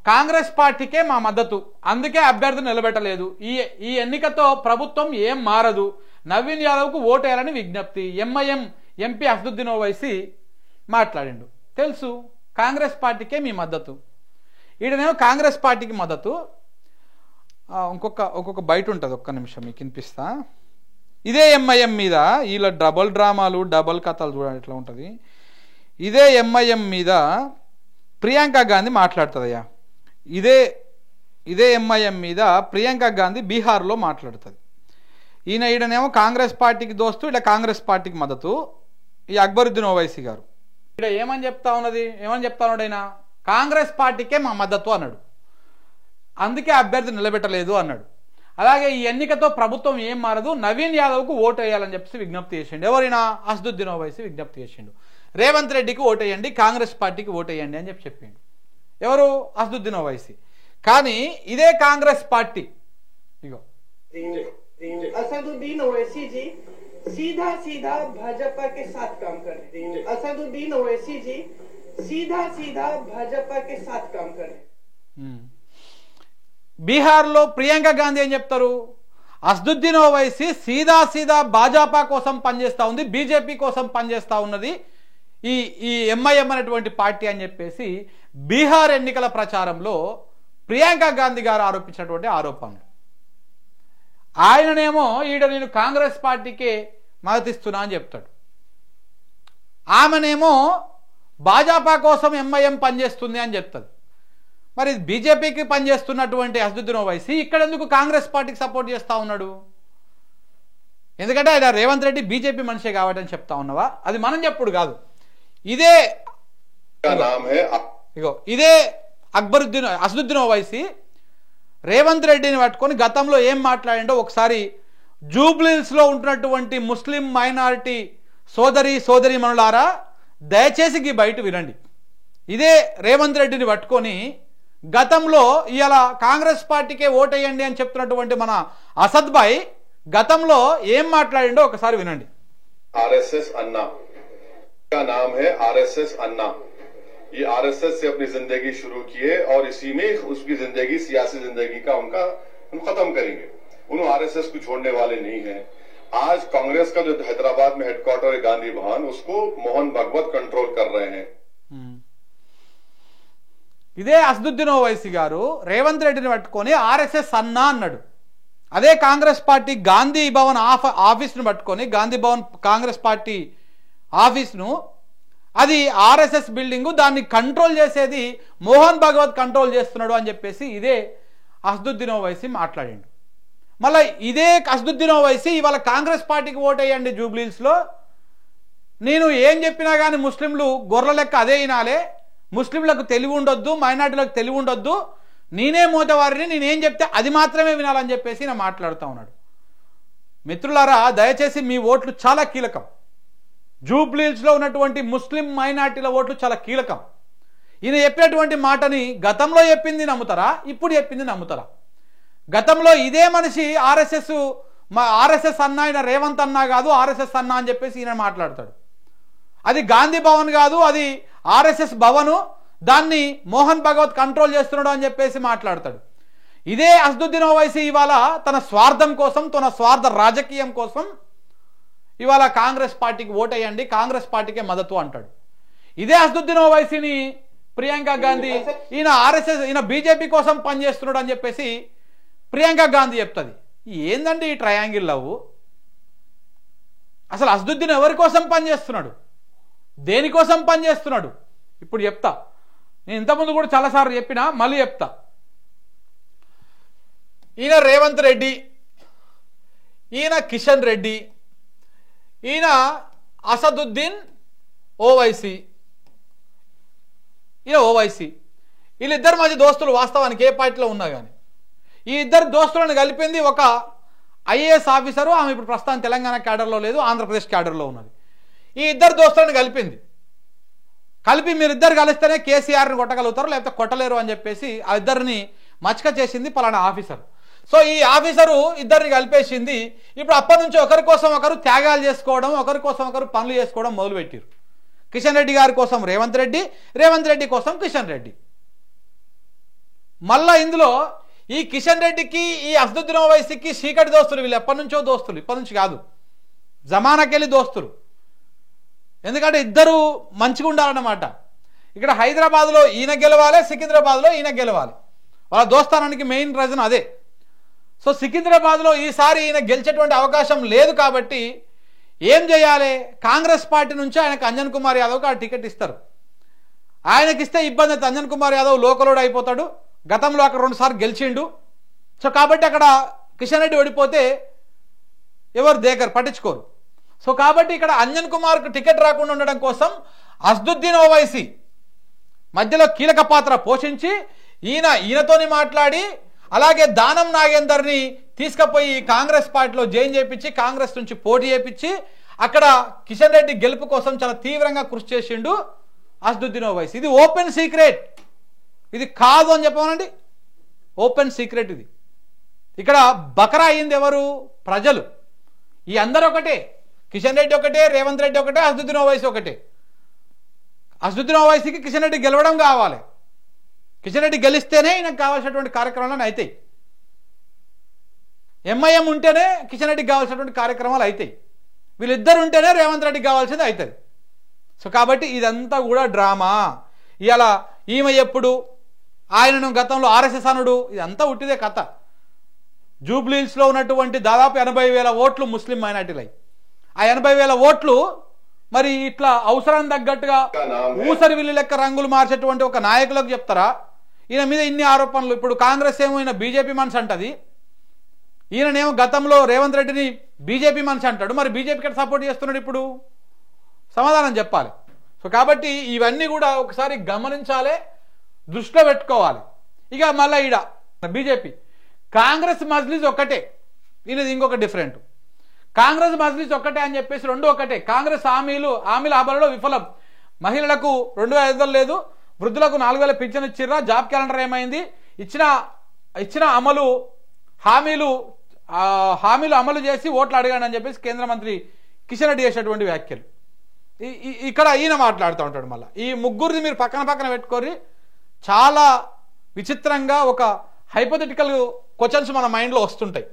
కాంగ్రెస్ పార్టీకే మా మద్దతు, అందుకే అభ్యర్థిని నిలబెట్టలేదు. ఈ ఎన్నికతో ప్రభుత్వం ఏం మారదు, నవీన్ యాదవ్కు ఓటేయాలని విజ్ఞప్తి. ఎంఐఎం ఎంపీ అసదుద్దీన్ ఓవైసీ మాట్లాడిండు. తెలుసు కాంగ్రెస్ పార్టీకే మీ మద్దతు. ఈడనేమో కాంగ్రెస్ పార్టీకి మద్దతు. ఒక్కొక్క బయట ఉంటుంది, ఒక్క నిమిషం మీకు వినిపిస్తా. ఇదే ఎంఐఎం మీద వీళ్ళ డబల్ డ్రామాలు డబల్ కథలు చూడండి ఎట్లా ఉంటుంది. ఇదే ఎంఐఎం మీద ప్రియాంక గాంధీ మాట్లాడుతుందయ్యా. ఇదే ఎంఐఎం మీద ప్రియాంక గాంధీ బీహార్లో మాట్లాడుతుంది. ఈయనేమో కాంగ్రెస్ పార్టీకి దోస్తు, ఇలా కాంగ్రెస్ పార్టీకి మద్దతు. ఈ అక్బరుద్దీన్ ఓవైసీ గారు ఇక్కడ ఏమని చెప్తా ఉన్నాడు ఆయన, కాంగ్రెస్ పార్టీకే మా మద్దతు అన్నాడు, అందుకే అభ్యర్థి నిలబెట్టలేదు అన్నాడు. అలాగే ఈ ఎన్నికతో ప్రభుత్వం ఏం మారదు, నవీన్ యాదవ్కు ఓటు వేయాలని చెప్పి విజ్ఞప్తి చేసిండు. ఎవరైనా అసదుద్దీన్ ఓవైసీ విజ్ఞప్తి చేసిండు. రేవంత్ రెడ్డికి ఓటేయండి, కాంగ్రెస్ పార్టీకి ఓటేయండి అని చెప్పిండు. ఎవరు? అసదుద్దీన్ ఓవైసీ. కానీ ఇదే కాంగ్రెస్ పార్టీ ఇగో असदुद्दीन ओवैसी जी सीधा सीधा भाजपा के साथ काम कर रहे हैं। असदुद्दीन ओवैसी जी सीधा सीधा भाजपा के साथ काम कर रहे हैं। బీహార్లో ప్రియాంక గాంధీ ఏం చెప్తారు, అసదుద్దీన్ ఓవైసీ సీదా భాజపా కోసం పనిచేస్తా ఉంది, బీజేపీ కోసం పనిచేస్తా ఉన్నది ఈ ఎంఐఎం అనేటువంటి పార్టీ అని చెప్పేసి బీహార్ ఎన్నికల ప్రచారంలో ప్రియాంక గాంధీ గారు ఆరోపించినటువంటి ఆరోపణలు. ఆయననేమో నేను కాంగ్రెస్ పార్టీకే మద్దతిస్తున్నా అని చెప్తాడు. ఆమెనేమో భాజపా కోసం ఎంఐఎం పనిచేస్తుంది అని చెప్తాడు. మరి బీజేపీకి పనిచేస్తున్నటువంటి అసదుద్దీన్ ఓవైసీ ఇక్కడ ఎందుకు కాంగ్రెస్ పార్టీకి సపోర్ట్ చేస్తా ఉన్నాడు? ఎందుకంటే ఆయన రేవంత్ రెడ్డి బీజేపీ మనిషే కాబట్టి అని చెప్తా ఉన్నావా? అది మనం చెప్పుడు కాదు. ఇదే అసదుద్దీన్ ఓవైసీ రేవంత్ రెడ్డిని పట్టుకొని గతంలో ఏం మాట్లాడిండో ఒకసారి జూబ్లీహిల్స్లో ఉంటున్నటువంటి ముస్లిం మైనారిటీ సోదరి మనులారా దయచేసి ఈ బయట వినండి. ఇదే రేవంత్ రెడ్డిని పట్టుకొని గతంలో ఇలా కాంగ్రెస్ పార్టీకే ఓటేయండి అని చెప్తున్నటువంటి మన అసద్ భాయ్ గతంలో ఏం మాట్లాడిండో ఒకసారి వినండి. आरएसएस अन्ना का नाम है, आरएसएस अन्ना। ये आरएसएस से अपनी जिंदगी शुरू किए और इसी में उसकी जिंदगी सियासी जिंदगी का उनका खत्म करेंगे। उन्होंने आरएसएस को छोड़ने वाले नहीं हैं। आज कांग्रेस का जो हैदराबाद में हेडक्वार्टर है गांधी भवन, उसको मोहन भागवत कंट्रोल कर रहे हैं। ఇదే అసదుద్దీన్ ఓవైసీ గారు రేవంత్ రెడ్డిని పట్టుకొని ఆర్ఎస్ఎస్ అన్నా అన్నాడు. అదే కాంగ్రెస్ పార్టీ గాంధీ భవన్ ఆఫీస్ను పట్టుకొని గాంధీ భవన్ కాంగ్రెస్ పార్టీ ఆఫీస్ను, అది ఆర్ఎస్ఎస్ బిల్డింగు, దాన్ని కంట్రోల్ చేసేది మోహన్ భాగవత్ కంట్రోల్ చేస్తున్నాడు అని చెప్పేసి ఇదే అసదుద్దీన్ ఓవైసీ మాట్లాడిండు. మళ్ళీ ఇదే అసదుద్దీన్ ఓవైసీ ఇవాళ కాంగ్రెస్ పార్టీకి ఓటేయండి జూబ్లీహిల్స్లో, నేను ఏం చెప్పినా కానీ ముస్లింలు గొర్రెల లెక్క అదే వినాలే, ముస్లింలకు తెలివి ఉండొద్దు, మైనార్టీలకు తెలివి ఉండొద్దు, నేనే మోతవారిని, నేనేం చెప్తే అది మాత్రమే వినాలని చెప్పేసి నేను మాట్లాడుతూ ఉన్నాడు. మిత్రులారా దయచేసి మీ ఓట్లు చాలా కీలకం. జూబ్లీహిల్స్లో ఉన్నటువంటి ముస్లిం మైనార్టీల ఓట్లు చాలా కీలకం. ఈయన చెప్పినటువంటి మాటని గతంలో చెప్పింది నమ్ముతారా, ఇప్పుడు చెప్పింది నమ్ముతారా? గతంలో ఇదే మనిషి ఆర్ఎస్ఎస్ అన్నా, ఆయన రేవంత్ అన్నా కాదు ఆర్ఎస్ఎస్ అన్నా అని చెప్పేసి ఈయన మాట్లాడతాడు. అది గాంధీ భవన్ కాదు, అది ఆర్ఎస్ఎస్ భవను, దాన్ని మోహన్ భాగవత్ కంట్రోల్ చేస్తున్నాడు అని చెప్పేసి మాట్లాడతాడు. ఇదే అసదుద్దీన్ ఓవైసీ ఇవాళ తన స్వార్థం కోసం, తన స్వార్థ రాజకీయం కోసం ఇవాళ కాంగ్రెస్ పార్టీకి ఓటేయండి, కాంగ్రెస్ పార్టీకే మద్దతు అంటాడు. ఇదే అసదుద్దీన్ ఓవైసీని ప్రియాంక గాంధీ ఈయన ఆర్ఎస్ఎస్, ఈయన బీజేపీ కోసం పనిచేస్తున్నాడు అని చెప్పేసి ప్రియాంక గాంధీ చెప్తుంది. ఏందండి ఈ ట్రయాంగిల్ లవ్? అసలు అసదుద్దీన్ ఎవరి కోసం పనిచేస్తున్నాడు, దేనికోసం పనిచేస్తున్నాడు ఇప్పుడు చెప్తా. నేను ఇంతకుముందు కూడా చాలాసార్లు చెప్పినా, మళ్ళీ చెప్తా. ఈయన రేవంత్ రెడ్డి, ఈయన కిషన్ రెడ్డి, ఈయన అసదుద్దీన్ ఓవైసీ, ఈయన ఓవైసీ, వీళ్ళిద్దరి మధ్య దోస్తులు వాస్తవానికి ఏ పార్టీలో ఉన్నా కానీ. ఈ ఇద్దరు దోస్తులను కలిపింది ఒక ఐఏఎస్ ఆఫీసరు, ఆమె ఇప్పుడు ప్రస్తుతం తెలంగాణ క్యాడర్లో లేదు, ఆంధ్రప్రదేశ్ క్యాడర్లో ఉన్నది. ఈ ఇద్దరు దోస్తులను కలిపి మీరిద్దరు కలిస్తేనే కేసీఆర్ని కొట్టగలుగుతారు, లేకపోతే కొట్టలేరు అని చెప్పేసి ఆ ఇద్దరిని మచ్చక చేసింది పలానా ఆఫీసర్. సో ఈ ఆఫీసరు ఇద్దరిని కలిపేసింది. ఇప్పుడు అప్పటి నుంచి ఒకరి కోసం ఒకరు త్యాగాలు చేసుకోవడం, ఒకరి కోసం ఒకరు పనులు చేసుకోవడం మొదలుపెట్టారు. కిషన్ రెడ్డి గారి కోసం రేవంత్ రెడ్డి, రేవంత్ రెడ్డి కోసం కిషన్ రెడ్డి. మళ్ళా ఇందులో ఈ కిషన్ రెడ్డికి ఈ అసదుద్దీన్ ఓవైసీకి చీకటి దోస్తులు, వీళ్ళు ఎప్పటి నుంచో దోస్తులు, ఇప్పటి నుంచి కాదు, జమానాకెళ్ళి దోస్తులు. ఎందుకంటే ఇద్దరు మంచిగా ఉండాలన్నమాట. ఇక్కడ హైదరాబాద్లో ఈయన గెలవాలి, సికింద్రాబాద్లో ఈయన గెలవాలి. వాళ్ళ దోస్తానానికి మెయిన్ రీజన్ అదే. సో సికింద్రాబాద్లో ఈసారి ఈయన గెలిచేటువంటి అవకాశం లేదు కాబట్టి ఏం చేయాలి? కాంగ్రెస్ పార్టీ నుంచి ఆయనకు అంజన్ కుమార్ యాదవ్కి ఆ టికెట్ ఇస్తారు. ఆయనకి ఇస్తే ఇబ్బంది అయితే అంజన్ కుమార్ యాదవ్ లోకలోడ్ అయిపోతాడు. గతంలో అక్కడ 2 సార్లు గెలిచిండు. సో కాబట్టి అక్కడ కిషన్ రెడ్డి ఓడిపోతే ఎవరు దేకరు, పట్టించుకోరు. సో కాబట్టి ఇక్కడ అంజన్ కుమార్కు టికెట్ రాకుండా ఉండడం కోసం అసదుద్దీన్ ఓవైసీ మధ్యలో కీలక పాత్ర పోషించి ఈయనతోని మాట్లాడి, అలాగే దానం నాగేందర్ని తీసుకుపోయి కాంగ్రెస్ పార్టీలో జాయిన్ చేయించి కాంగ్రెస్ నుంచి పోటీ చేయించి అక్కడ కిషన్ రెడ్డి గెలుపు కోసం చాలా తీవ్రంగా కృషి చేసిండు అసదుద్దీన్ ఓవైసీ. ఇది ఓపెన్ సీక్రెట్, ఇది కాదు అని చెప్పమనండి, ఓపెన్ సీక్రెట్ ఇది. ఇక్కడ బకరా అయింది ఎవరు? ప్రజలు. ఈ అందరూ ఒకటే, కిషన్ రెడ్డి ఒకటే, రేవంత్ రెడ్డి ఒకటే, అసదుద్దీన్ ఓవైసీ ఒకటే. అసదుద్దీన్ ఓవైసీకి కిషన్ రెడ్డి గెలవడం కావాలి. కిషన్ రెడ్డి గెలిస్తేనే ఈయనకు కావాల్సినటువంటి కార్యక్రమాలను అవుతాయి. ఎంఐఎం ఉంటేనే కిషన్ రెడ్డికి కావాల్సినటువంటి కార్యక్రమాలు అవుతాయి. వీళ్ళిద్దరు ఉంటేనే రేవంత్ రెడ్డికి కావాల్సింది అవుతుంది. సో కాబట్టి ఇదంతా కూడా డ్రామా. ఇలా ఈమె ఎప్పుడు ఆయనను గతంలో ఆర్ఎస్ఎస్ అనుడు, ఇదంతా ఉట్టిదే కథ. జూబ్లీహిల్స్లో ఉన్నటువంటి దాదాపు 80,000 ఓట్లు ముస్లిం మైనార్టీలై, ఆ 80,000 ఓట్లు మరి ఇట్లా అవసరానికి తగ్గట్టుగా ఊసరి విల్లు లెక్క రంగులు మార్చేటువంటి ఒక నాయకులకు చెప్తారా? ఈయన మీద ఇన్ని ఆరోపణలు. ఇప్పుడు కాంగ్రెస్ ఏమో ఈయన బీజేపీ మనిషి అంటది, ఈయననేమో గతంలో రేవంత్ రెడ్డిని బీజేపీ మనిషి అంటాడు. మరి బీజేపీకి సపోర్ట్ చేస్తున్నాడు, ఇప్పుడు సమాధానం చెప్పాలి. సో కాబట్టి ఇవన్నీ కూడా ఒకసారి గమనించాలి, దృష్టిలో పెట్టుకోవాలి. ఇక మళ్ళీ ఈడ బీజేపీ కాంగ్రెస్ మజ్లిస్ ఒక్కటే, ఈయనది ఇంకొక డిఫరెంట్. కాంగ్రెస్ మజ్లిస్ ఒక్కటే అని చెప్పేసి రెండు ఒకటే. కాంగ్రెస్ హామీల అమలులో విఫలం. మహిళలకు 2,500 లేదు, వృద్ధులకు 4,000 పింఛన్ ఇచ్చిర్రా, జాబ్ క్యాలెండర్ ఏమైంది, ఇచ్చిన హామీలు అమలు చేసి ఓట్లు అడగండి అని చెప్పేసి కేంద్ర మంత్రి కిషన్ రెడ్డి చేసేటువంటి వ్యాఖ్యలు. ఇక్కడ ఈయన మాట్లాడుతూ ఉంటాడు. మళ్ళీ ఈ ముగ్గురిని మీరు పక్కన పెట్టుకొని చాలా విచిత్రంగా ఒక హైపోథెటికల్ క్వశ్చన్స్ మన మైండ్లో వస్తుంటాయి.